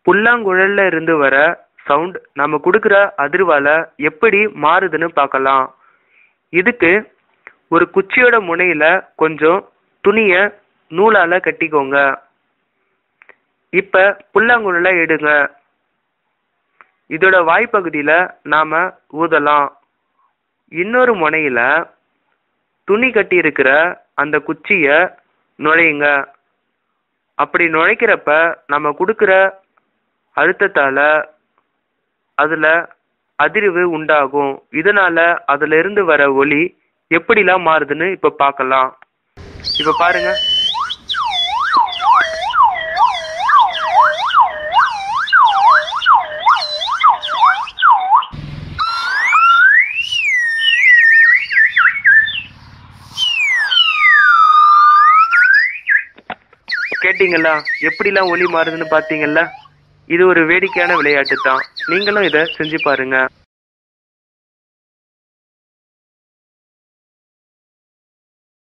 புல்லாங்குழல்ல இருந்து வர சவுண்ட் நம்ம கொடுக்குற அதிர்வால எப்படி மாறுதுன்னு பார்க்கலாம். இதுக்கு ஒரு குச்சியோட முனையில கொஞ்சம் துணிய நூலால கட்டிக்கோங்க. இப்ப புல்லாங்குழல எடுங்க. இதோட வாய்ப்பகுதியில நாம ஊதலாம். இன்னொரு முனையில துணி கட்டி இருக்கிற அந்த குச்சிய நுழையுங்க. அப்படி நுழைக்கிறப்ப நம்ம கொடுக்குற அழுத்தத்தால அதுல அதிர்வு உண்டாகும். இதனால அதுல இருந்து வர ஒலி எப்படிலாம் மாறுதுன்னு இப்ப பார்க்கலாம். இப்ப பாருங்க. கேட்டீங்களா? எப்படிலாம் ஒலி மாறுதுன்னு பார்த்தீங்கல்ல? இது ஒரு வேடிக்கையான விளையாட்டு தான். நீங்களும் இதை செஞ்சு பாருங்க.